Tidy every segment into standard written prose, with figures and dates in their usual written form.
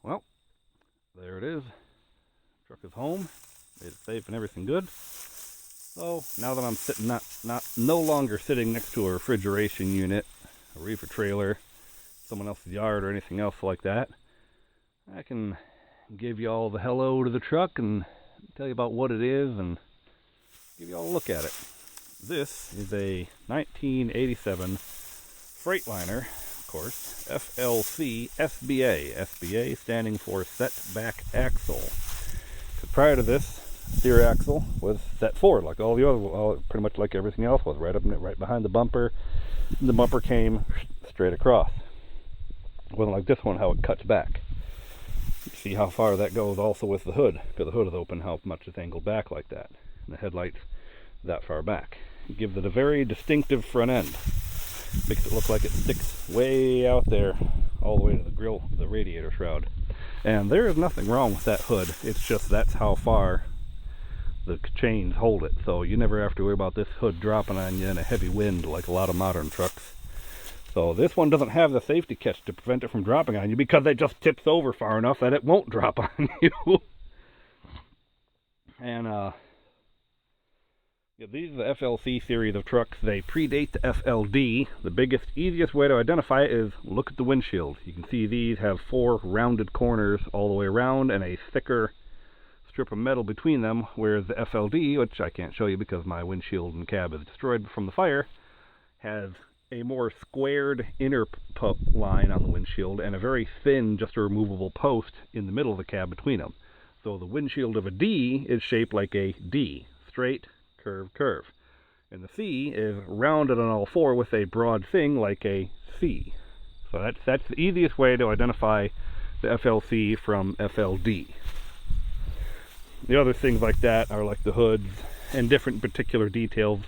Well, there it is. Truck is home. Made it safe and everything good. So now that I'm sitting no longer sitting next to a refrigeration unit, a reefer trailer, someone else's yard or anything else like that, I can give you all the hello to the truck and tell you about what it is and give you all a look at it. This is a 1987 Freightliner, of course, FLC SBA. SBA standing for set back axle. Prior to this, steer axle was set forward, like all the other, pretty much like everything else was, right behind the bumper. The bumper came straight across. It wasn't like this one, how it cuts back. You see how far that goes also with the hood, because the hood is open, how much it's angled back like that. And the headlights that far back. It gives it a very distinctive front end. Makes it look like it sticks way out there, all the way to the grill, the radiator shroud. And there is nothing wrong with that hood. It's just that's how far the chains hold it. So you never have to worry about this hood dropping on you in a heavy wind like a lot of modern trucks. So this one doesn't have the safety catch to prevent it from dropping on you because it just tips over far enough that it won't drop on you. And these are the FLC series of trucks. They predate the FLD. The biggest, easiest way to identify it is look at the windshield. You can see these have 4 rounded corners all the way around and a thicker strip of metal between them, whereas the FLD, which I can't show you because my windshield and cab is destroyed from the fire, has a more squared inner line on the windshield and a very thin, just a removable post in the middle of the cab between them. So the windshield of a D is shaped like a D, straight, curve. And the C is rounded on all 4 with a broad thing like a C. So that's the easiest way to identify the FLC from FLD. The other things like that are like the hoods and different particular details,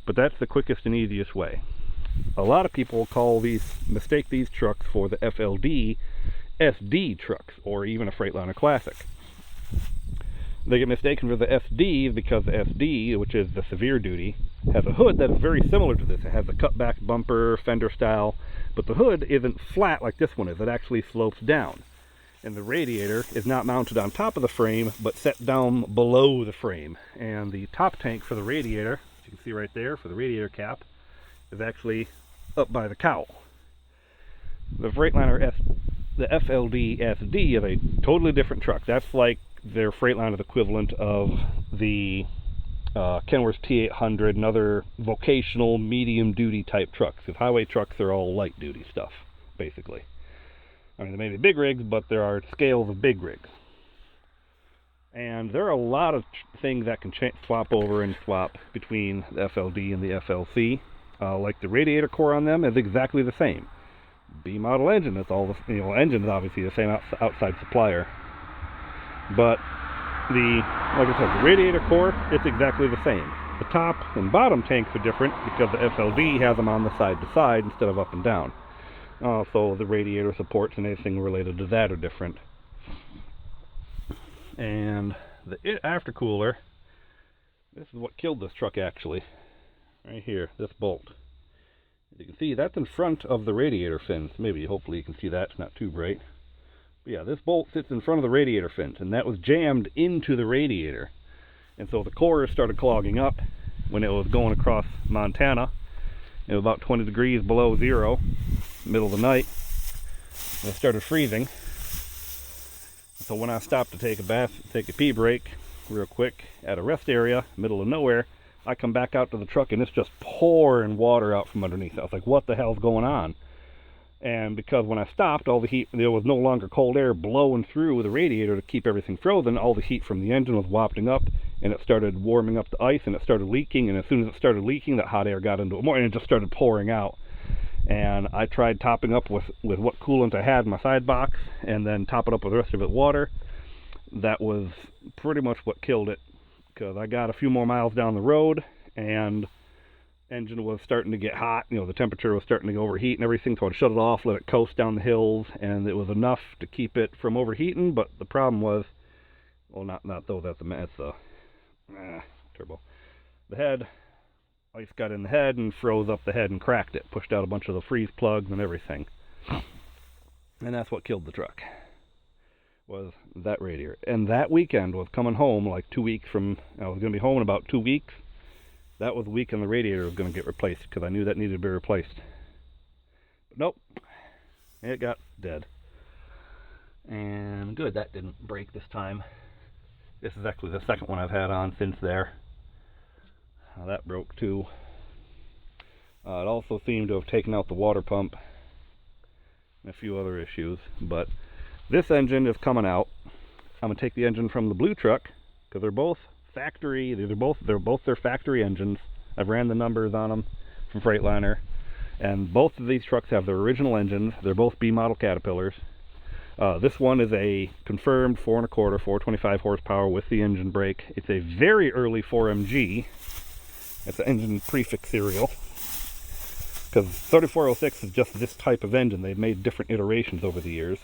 but that's the quickest and easiest way. A lot of people mistake these trucks for the FLD SD trucks, or even a Freightliner Classic. They get mistaken for the SD because the SD, which is the severe duty, has a hood that is very similar to this. It has a cutback bumper, fender style, but the hood isn't flat like this one is. It actually slopes down. And the radiator is not mounted on top of the frame, but set down below the frame. And the top tank for the radiator, as you can see right there, for the radiator cap, is actually up by the cowl. The Freightliner the FLD SD is a totally different truck. That's like their Freightliner equivalent of the Kenworth T800 and other vocational medium duty type trucks. Because highway trucks are all light duty stuff, basically. I mean, they may be big rigs, but there are scales of big rigs. And there are a lot of things that can swap over and swap between the FLD and the FLC. Like the radiator core on them is exactly the same. B model engine. It's all the engine is obviously the same outside supplier. But like I said, the radiator core, it's exactly the same. The top and bottom tanks are different because the FLD has them on the side to side instead of up and down. So the radiator supports and anything related to that are different. And the aftercooler, this is what killed this truck actually. Right here, this bolt. As you can see, that's in front of the radiator fins. Hopefully you can see that, it's not too bright. But yeah, this bolt sits in front of the radiator fins, and that was jammed into the radiator. And so the core started clogging up when it was going across Montana. It was about 20 degrees below zero, middle of the night. And it started freezing. So when I stopped to take a bath, take a pee break real quick at a rest area, middle of nowhere, I come back out to the truck and it's just pouring water out from underneath. I was like, what the hell's going on? And because when I stopped, all the heat, there was no longer cold air blowing through the radiator to keep everything frozen. All the heat from the engine was wafting up, and it started warming up the ice, and it started leaking. And as soon as it started leaking, that hot air got into it more, and it just started pouring out. And I tried topping up with what coolant I had in my side box, and then top it up with the rest of it water. That was pretty much what killed it, because I got a few more miles down the road, and engine was starting to get hot. The temperature was starting to overheat and everything, so I'd shut it off, let it coast down the hills, and it was enough to keep it from overheating. But the problem was, well, not though, that's the turbo. The head, ice got in the head and froze up the head and cracked it, pushed out a bunch of the freeze plugs and everything. And that's what killed the truck. was that radiator. And that weekend was coming home like 2 weeks from, I was going to be home in about 2 weeks. That was the weekend the radiator was going to get replaced because I knew that needed to be replaced. But nope, it got dead. And good, that didn't break this time. This is actually the second one I've had on since there. That broke too. It also seemed to have taken out the water pump and a few other issues. But this engine is coming out. I'm gonna take the engine from the blue truck because they're both factory. They're both their factory engines. I've ran the numbers on them from Freightliner, and both of these trucks have their original engines. They're both B model Caterpillars. This one is a confirmed 4 1/4, 425 horsepower with the engine brake. It's a very early 4MG. It's an engine prefix serial. Because 3406 is just this type of engine. They've made different iterations over the years.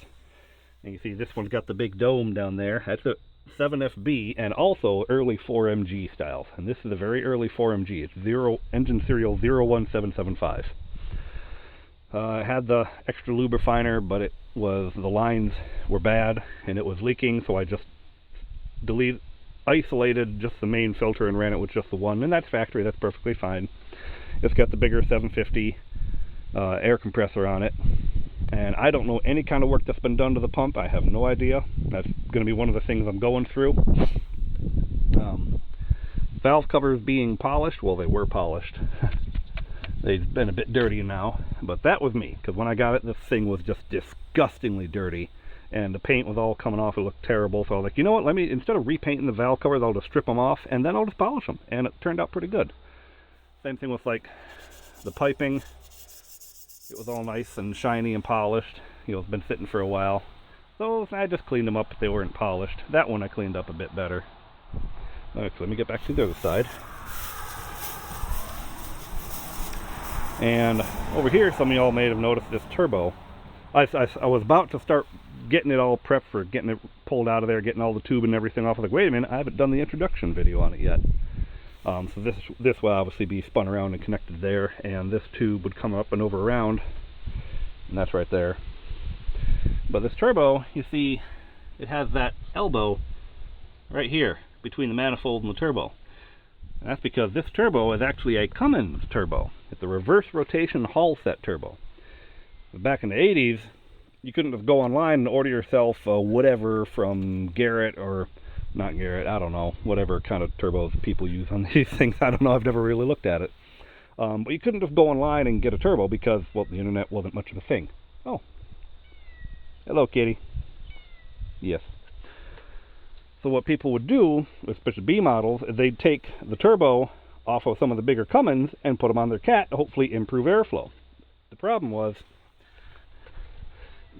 And you see this one's got the big dome down there. That's a 7FB and also early 4MG styles. And this is a very early 4MG. It's engine serial 01775. It had the extra lube refiner, but the lines were bad and it was leaking, so I just isolated just the main filter and ran it with just the one, and that's factory. That's perfectly fine. It's got the bigger 750 air compressor on it, and I don't know any kind of work that's been done to the pump. I have no idea. That's going to be one of the things I'm going through. Valve covers being polished. Well, they were polished. They've been a bit dirty now, but that was me, because when I got it, this thing was just disgustingly dirty, and the paint was all coming off. It looked terrible, so I was like, you know what, instead of repainting the valve covers, I'll just strip them off, and then I'll just polish them, and it turned out pretty good. Same thing with, like, the piping. It was all nice and shiny and polished. You know, it's been sitting for a while, so I just cleaned them up if they weren't polished. That one I cleaned up a bit better. Okay, so let me get back to the other side. And over here, some of y'all may have noticed this turbo. I was about to start getting it all prepped for getting it pulled out of there, getting all the tube and everything off. I was like, wait a minute, I haven't done the introduction video on it yet. So this will obviously be spun around and connected there, and this tube would come up and over around, and that's right there. But this turbo, you see, it has that elbow right here between the manifold and the turbo. And that's because this turbo is actually a Cummins turbo. It's a reverse rotation Hall set turbo. But back in the 80s, you couldn't just go online and order yourself whatever from Garrett or not Garrett, I don't know, whatever kind of turbos people use on these things. I don't know, I've never really looked at it. But you couldn't just go online and get a turbo because, well, the internet wasn't much of a thing. Oh. Hello, kitty. Yes. So what people would do, especially B models, is they'd take the turbo off of some of the bigger Cummins and put them on their Cat to hopefully improve airflow. The problem was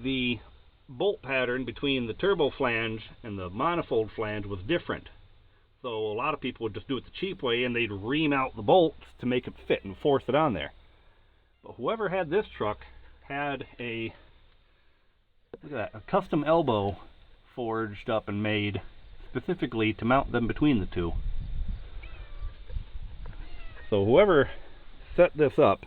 the bolt pattern between the turbo flange and the manifold flange was different. So a lot of people would just do it the cheap way, and they'd ream out the bolts to make it fit and force it on there. But whoever had this truck had a, look at that, a custom elbow forged up and made specifically to mount them between the two. So whoever set this up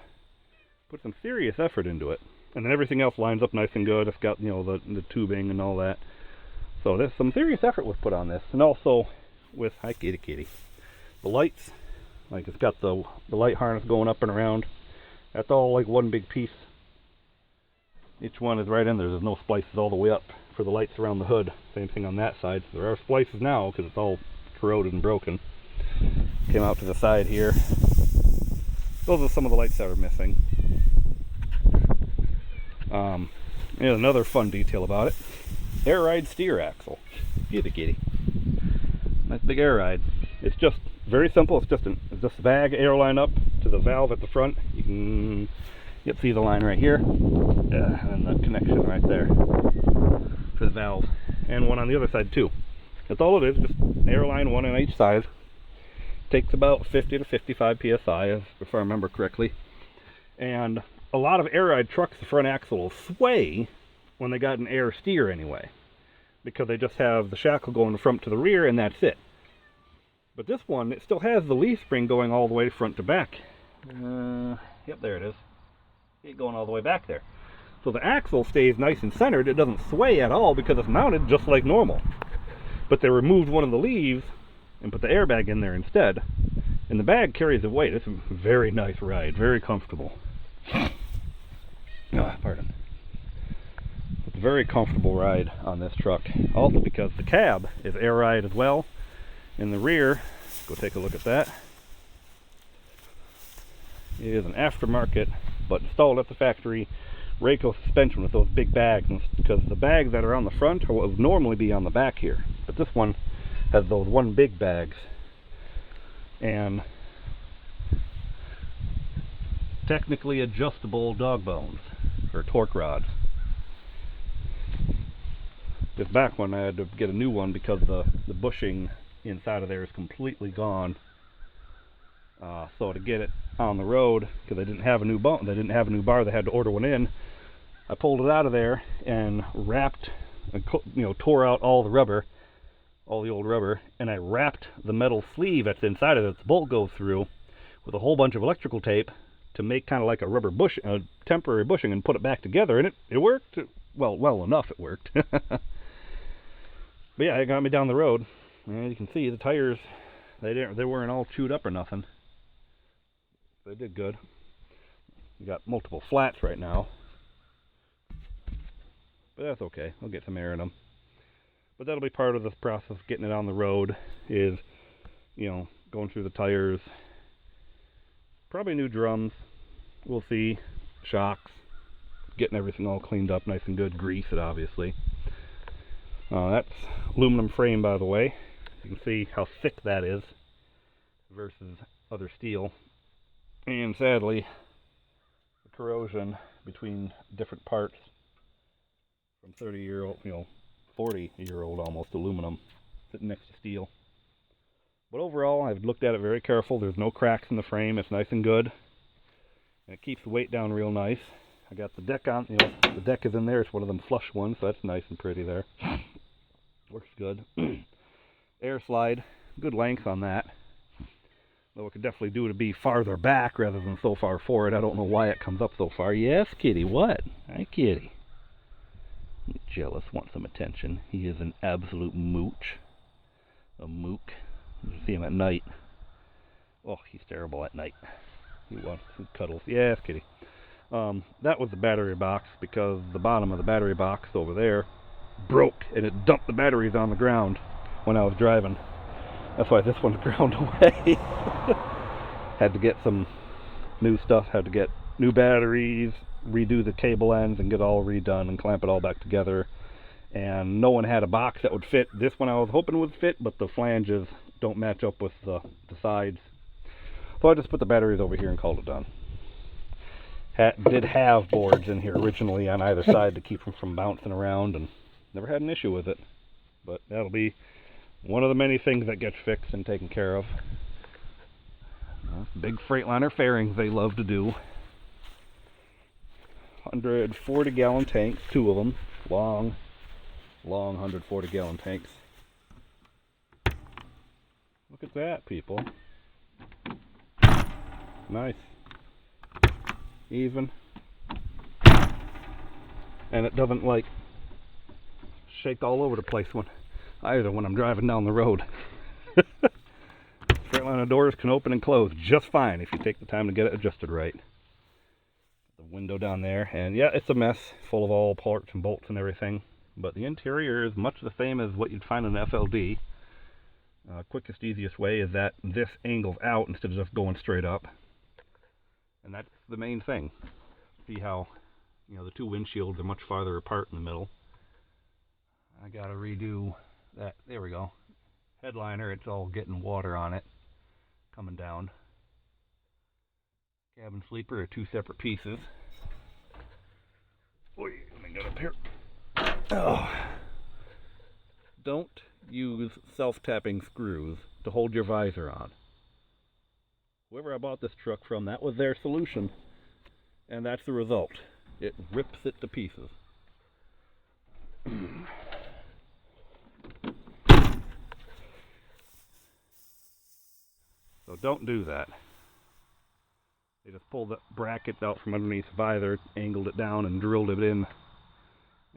put some serious effort into it, and then everything else lines up nice and good. It's got, you know, the tubing and all that. So there's some serious effort was put on this, and also with, hi kitty kitty, the lights, like it's got the light harness going up and around. That's all like one big piece. Each one is right in there. There's no splices all the way up for the lights around the hood. Same thing on that side. There are splices now because it's all corroded and broken. Came out to the side here. Those are some of the lights that are missing. Here's another fun detail about it. Air ride steer axle. Kitty kitty. Nice big air ride. It's just very simple. It's just a bag air line up to the valve at the front. You can see the line right here, and the connection right there for the valve, and one on the other side too. That's all it is. Just air line, one on each side. Takes about 50 to 55 psi, if I remember correctly. And a lot of air ride trucks, the front axle will sway when they got an air steer anyway, because they just have the shackle going from to the rear and that's it. But this one, it still has the leaf spring going all the way front to back. Yep, there it is. It going all the way back there. So the axle stays nice and centered. It doesn't sway at all because it's mounted just like normal. But they removed one of the leaves and put the airbag in there instead. And the bag carries the weight. It's a very nice ride, very comfortable. Pardon. It's a very comfortable ride on this truck. Also because the cab is air ride as well. In the rear, go take a look at that. It is an aftermarket, but installed at the factory, Rayco suspension with those big bags, because the bags that are on the front are what would normally be on the back here. But this one has those one big bags and technically adjustable dog bones or torque rods. This back one I had to get a new one because the bushing inside of there is completely gone. So to get it on the road, because they didn't have a new bone, they didn't have a new bar, they had to order one in. I pulled it out of there and wrapped, tore out all the rubber, all the old rubber, and I wrapped the metal sleeve that's inside of it, the bolt goes through, with a whole bunch of electrical tape to make kind of like a rubber bush, a temporary bushing, and put it back together, and it worked. Well enough it worked. But yeah, it got me down the road, and you can see the tires, they weren't all chewed up or nothing. They did good. We got multiple flats right now, but that's okay. I'll get some air in them. But that'll be part of this process, getting it on the road, is, going through the tires. Probably new drums. We'll see. Shocks. Getting everything all cleaned up nice and good. Grease it, obviously. That's aluminum frame, by the way. You can see how thick that is versus other steel. And sadly, the corrosion between different parts from 30-year-old, 40-year-old almost aluminum sitting next to steel. But overall, I've looked at it very careful. There's no cracks in the frame. It's nice and good. And it keeps the weight down real nice. I got the deck on, the deck is in there. It's one of them flush ones, so that's nice and pretty there. Works good. Air slide, good length on that. Though it could definitely do to be farther back rather than so far forward. I don't know why it comes up so far. Yes, kitty, what? Hi, kitty. Jealous, wants some attention. He is an absolute mooch. A mook. You see him at night. Oh, he's terrible at night. He wants some cuddles. Yes, kitty. That was the battery box, because the bottom of the battery box over there broke and it dumped the batteries on the ground when I was driving. That's why this one's ground away. Had to get some new stuff, had to get new batteries, redo the cable ends and get it all redone and clamp it all back together. And no one had a box that would fit. This one I was hoping would fit, but the flanges don't match up with the sides. So I just put the batteries over here and called it done. Did have boards in here originally on either side to keep them from bouncing around, and never had an issue with it. But that'll be one of the many things that gets fixed and taken care of. Big Freightliner fairings they love to do. 140-gallon tanks, two of them. Long 140-gallon tanks. Look at that, people. Nice. Even. And it doesn't, shake all over the place either when I'm driving down the road. Freightliner doors can open and close just fine if you take the time to get it adjusted right. The window down there, and yeah, it's a mess, full of all parts and bolts and everything, but the interior is much the same as what you'd find in an FLD. Quickest, easiest way is that this angles out instead of just going straight up, and that's the main thing. See how the two windshields are much farther apart in the middle. I gotta redo that. There we go. Headliner, it's all getting water on it coming down. Cabin sleeper are two separate pieces. Boy, let me get up here. Oh. Don't use self-tapping screws to hold your visor on. Whoever I bought this truck from, that was their solution, and that's the result. It rips it to pieces. So don't do that. They just pulled the bracket out from underneath the visor, angled it down, and drilled it in,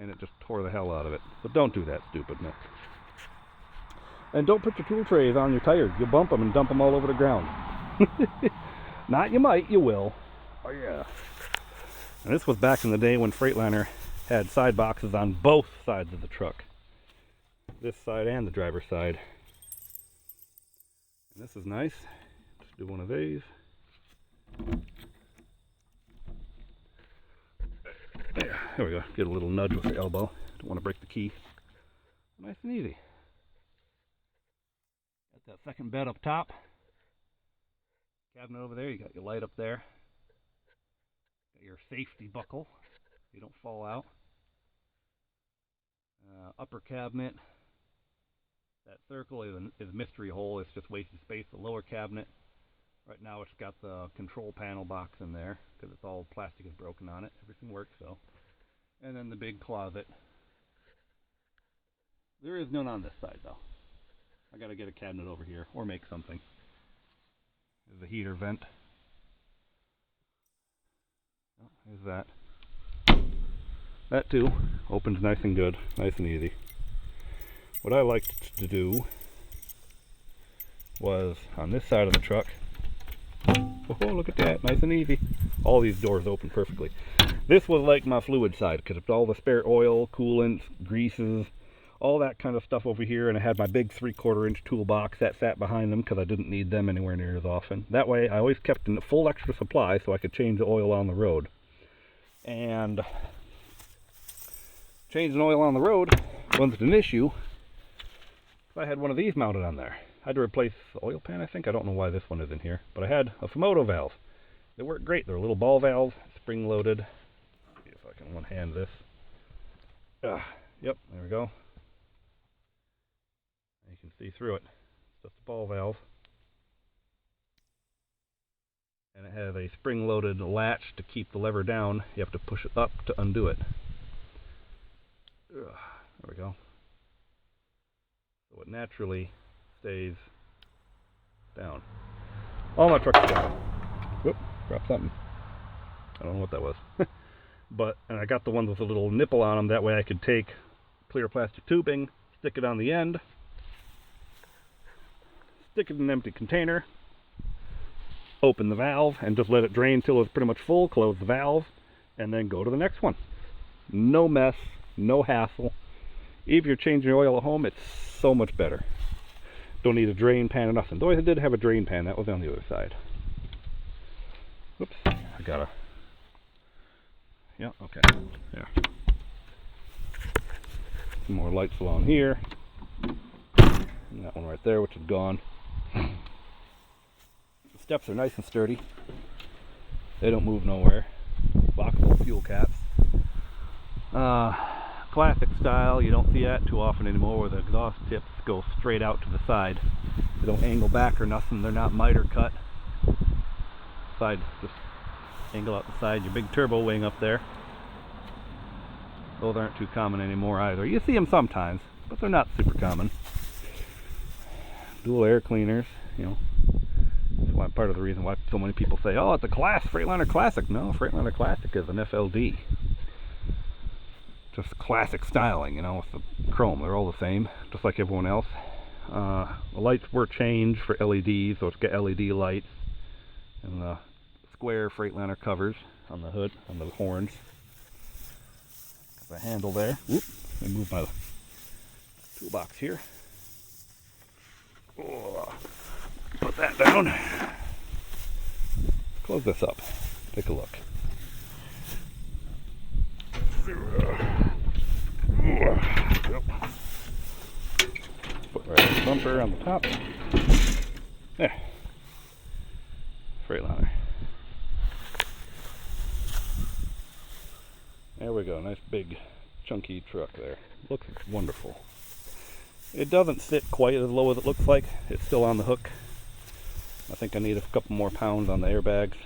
and it just tore the hell out of it. So don't do that stupidness. And don't put your tool trays on your tires. You'll bump them and dump them all over the ground. Not you might, you will. Oh yeah. And this was back in the day when Freightliner had side boxes on both sides of the truck. This side and the driver's side. And this is nice. Just do one of these. There we go. Get a little nudge with the elbow. Don't want to break the key. Nice and easy. Got that second bed up top. Cabinet over there. You got your light up there. Got your safety buckle so you don't fall out. Upper cabinet. That circle is a mystery hole. It's just wasted space. The lower cabinet. Right now it's got the control panel box in there because it's all plastic is broken on it. Everything works though. And then the big closet. There is none on this side though. I gotta get a cabinet over here or make something. There's a heater vent. Oh, there's that. That too opens nice and good, nice and easy. What I liked to do was on this side of the truck. Oh, look at that, nice and easy. All these doors open perfectly. This was like my fluid side because it's all the spare oil, coolants, greases, all that kind of stuff over here, and I had my big 3/4 inch toolbox that sat behind them because I didn't need them anywhere near as often. That way I always kept a full extra supply so I could change the oil on the road. And changing oil on the road wasn't an issue. I had one of these mounted on there. I had to replace the oil pan, I think. I don't know why this one is in here, but I had a Fumoto valve. They work great. They're little ball valves, spring loaded. Let's see if I can one hand this. Yep, there we go. You can see through it. It's just a ball valve. And it has a spring loaded latch to keep the lever down. You have to push it up to undo it. There we go. So it naturally stays down. All my trucks are down. Whoop, dropped something. I don't know what that was. And I got the ones with a little nipple on them. That way I could take clear plastic tubing, stick it on the end, stick it in an empty container, open the valve, and just let it drain till it's pretty much full, close the valve, and then go to the next one. No mess, no hassle. If you're changing oil at home, it's so much better. Don't need a drain pan or nothing. Though I did have a drain pan, that was on the other side. Oops, I gotta. Yeah, okay. There. Some more lights along here. And that one right there, which is gone. The steps are nice and sturdy. They don't move nowhere. Lockable fuel caps. Classic style, you don't see that too often anymore where the exhaust tips go straight out to the side. They don't angle back or nothing, they're not miter cut. Side, just angle out the side, your big turbo wing up there. Those aren't too common anymore either. You see them sometimes, but they're not super common. Dual air cleaners, you know. That's why part of the reason why so many people say, oh, it's a Freightliner Classic. No, Freightliner Classic is an FLD. Just classic styling, you know, with the chrome. They're all the same, just like everyone else. The lights were changed for LEDs, so it's got LED lights. And the square Freightliner covers on the hood, on the horns. Got the handle there. Whoop, let me move my toolbox here. Oh, put that down. Close this up. Take a look. Yep. Put right the bumper on the top. There. Freightliner. There we go. Nice big chunky truck there. Looks wonderful. It doesn't sit quite as low as it looks like. It's still on the hook. I think I need a couple more pounds on the airbags.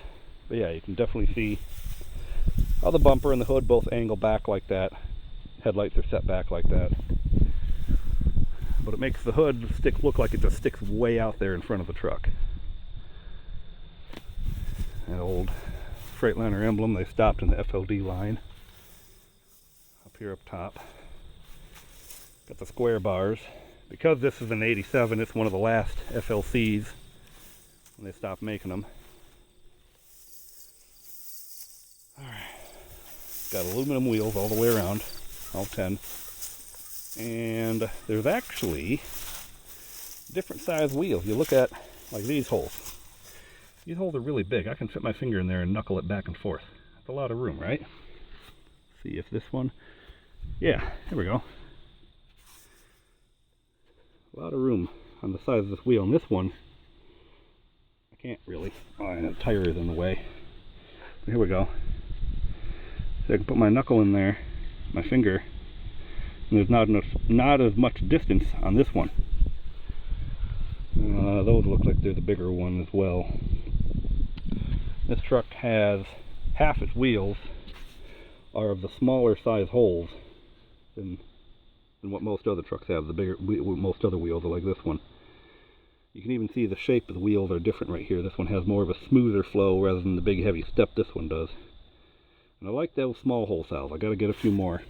But yeah, you can definitely see how the bumper and the hood both angle back like that. Headlights are set back like that. But it makes the hood look like it just sticks way out there in front of the truck. An old Freightliner emblem. They stopped in the FLD line. Up here up top. Got the square bars. Because this is an 87, it's one of the last FLCs when they stopped making them. Alright. Got aluminum wheels all the way around, all 10. And there's actually different size wheels. You look at like these holes. These holes are really big. I can fit my finger in there and knuckle it back and forth. That's a lot of room, right? See if this one, yeah, here we go. A lot of room on the side of this wheel. And this one, I can't really, the tire is in the way. But here we go. So I can put my knuckle in there, my finger, and there's not as much distance on this one. Those look like they're the bigger one as well. This truck has half its wheels are of the smaller size holes than what most other trucks have. Most other wheels are like this one. You can even see the shape of the wheels are different right here. This one has more of a smoother flow rather than the big heavy step this one does. And I like those small hole styles. I gotta get a few more.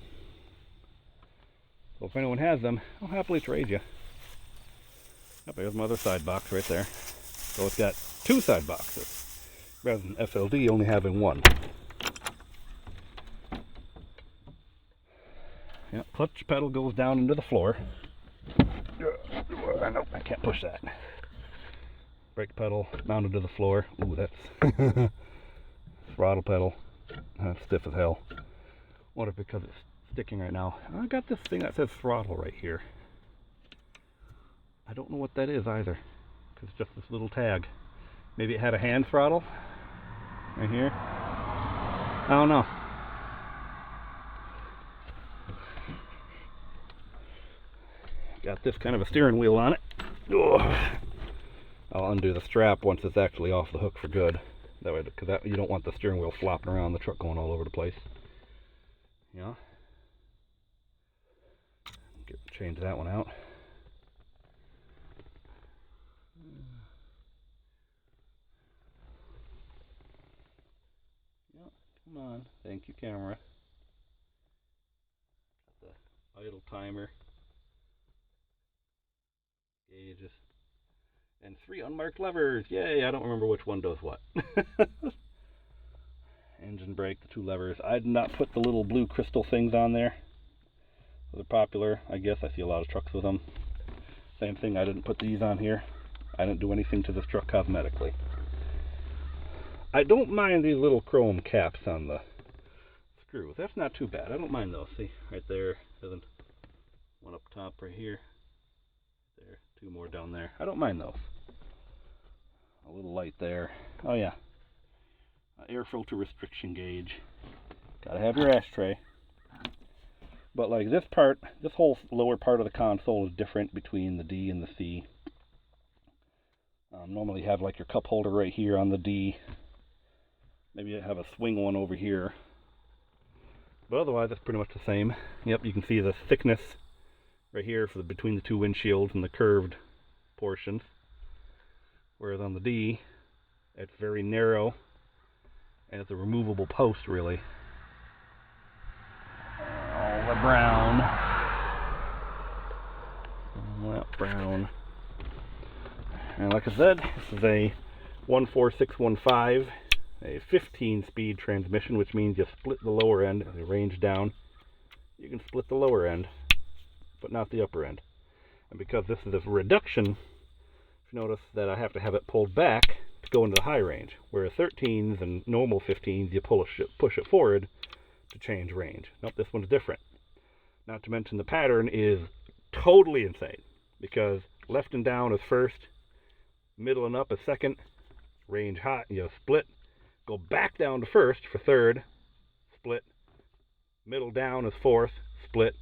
So if anyone has them, I'll happily trade you. Yep, there's my other side box right there. So it's got two side boxes rather than FLD only having one. Yep, clutch pedal goes down into the floor. Nope, I can't push that. Brake pedal mounted to the floor. Ooh, that's throttle pedal. That's stiff as hell. Wonder if because it's sticking right now. I got this thing that says throttle right here. I don't know what that is either, because it's just this little tag. Maybe it had a hand throttle right here. I don't know. Got this kind of a steering wheel on it. Ugh. I'll undo the strap once it's actually off the hook for good. That way, because you don't want the steering wheel flopping around, the truck going all over the place. Yeah. Change that one out. Yeah, come on. Thank you, camera. Got the idle timer. Gauges. And 3 unmarked levers. Yay, I don't remember which one does what. Engine brake, the 2 levers. I did not put the little blue crystal things on there. They're popular, I guess. I see a lot of trucks with them. Same thing, I didn't put these on here. I didn't do anything to this truck cosmetically. I don't mind these little chrome caps on the screws. That's not too bad. I don't mind those. See, right there. There's one up top right here. There, 2 more down there. I don't mind those. A little light there. Oh yeah. Air filter restriction gauge. Gotta have your ashtray. But like this part, this whole lower part of the console is different between the D and the C. Normally you have like your cup holder right here on the D. Maybe you have a swing one over here. But otherwise it's pretty much the same. Yep, you can see the thickness right here for between the 2 windshields and the curved portions. Whereas on the D, it's very narrow and it's a removable post really. All the brown. All that brown. And like I said, this is a 14615, a 15-speed transmission, which means you split the lower end, the range down. You can split the lower end, but not the upper end. And because this is a reduction, you notice that I have to have it pulled back to go into the high range. Whereas 13s and normal 15s, you push it forward to change range. Nope, this one's different. Not to mention the pattern is totally insane, because left and down is first, middle and up is second, range hot, you split, go back down to first for third, split, middle down is fourth, split,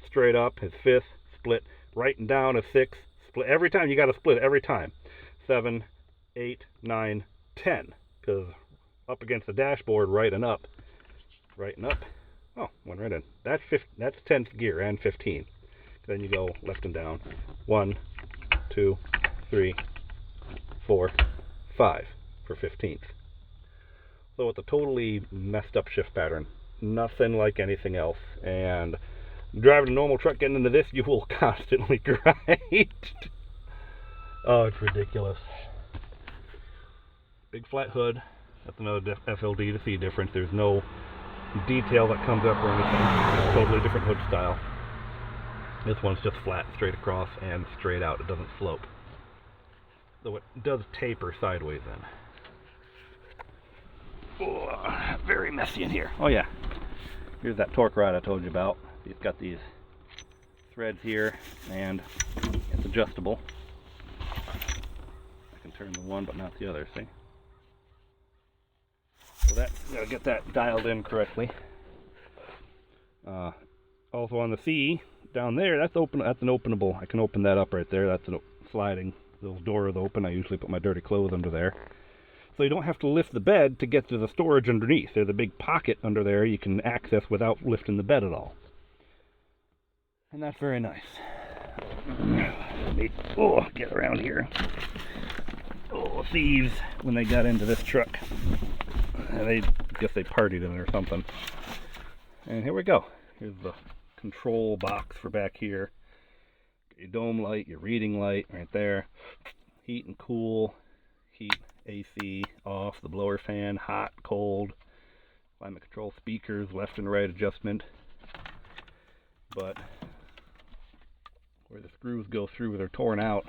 straight up is fifth, split, right and down is sixth, split. Every time you got to split every time. 7, 8, 9, 10, because up against the dashboard, right and up. Oh, went right in. That's 10th gear and 15. Then you go left and down. 1, 2, 3, 4, 5 for 15th. So So it's a totally messed up shift pattern. Nothing like anything else. And driving a normal truck, getting into this, you will constantly grind. Oh, it's ridiculous. Big flat hood. That's another FLD to see difference. There's no detail that comes up or anything. It's totally different hood style. This one's just flat, straight across, and straight out. It doesn't slope. Though it does taper sideways in. Oh, very messy in here. Oh yeah. Here's that torque rod I told you about. It's got these threads here, and it's adjustable. I can turn the one, but not the other, see? So that, gotta get that dialed in correctly. Also on the C, down there, that's open. That's an openable. I can open that up right there. That's a sliding. Those doors open. I usually put my dirty clothes under there. So you don't have to lift the bed to get to the storage underneath. There's a big pocket under there you can access without lifting the bed at all. And that's very nice. Let me get around here. Oh, thieves, when they got into this truck. I guess they partied in it or something. And here we go. Here's the control box for back here. Your dome light, your reading light right there. Heat and cool. Heat, AC, off. The blower fan, hot, cold. Climate control speakers, left and right adjustment. But where the screws go through, they're torn out.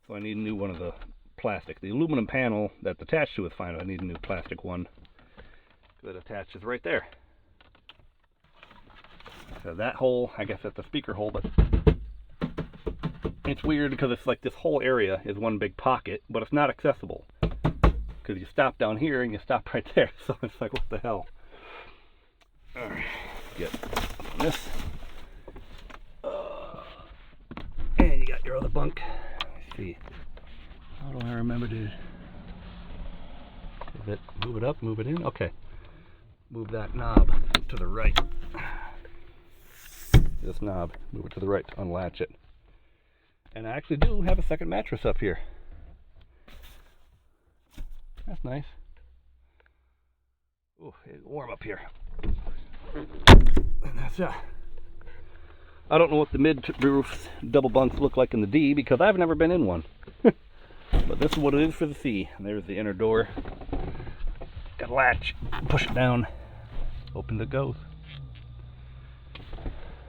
So I need a new one of the plastic. The aluminum panel that's attached to it is fine. I need a new plastic one that attaches right there. So that hole, I guess that's a speaker hole, but it's weird because it's like this whole area is one big pocket, but it's not accessible. Because you stop down here and you stop right there. So it's like, what the hell? Alright, get this. And you got your other bunk. Let's see. How do I remember to... Move it up, move it in? Okay. Move that knob to the right. This knob, move it to the right to unlatch it. And I actually do have a second mattress up here. That's nice. Oh, it's warm up here. And that's I don't know what the mid-roof double bunks look like in the D because I've never been in one. But this is what it is for the C. And there's the inner door. Got a latch, push it down, open it goes.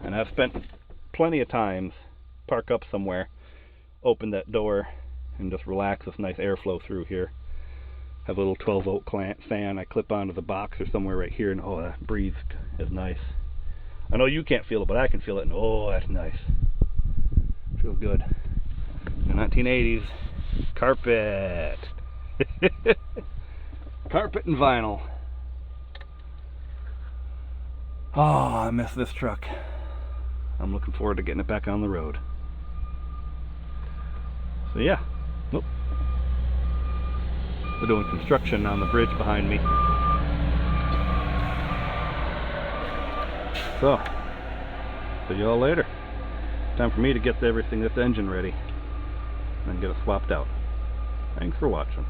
And I've spent plenty of times, park up somewhere, open that door, and just relax this nice airflow through here. Have a little 12-volt fan I clip onto the box or somewhere right here, and oh, that breeze is nice. I know you can't feel it, but I can feel it, and oh, that's nice. Feels good. The 1980s carpet. Carpet and vinyl. Oh, I miss this truck. I'm looking forward to getting it back on the road. So yeah, nope. We're doing construction on the bridge behind me. So, see y'all later. Time for me to get everything, this engine ready, and get it swapped out. Thanks for watching.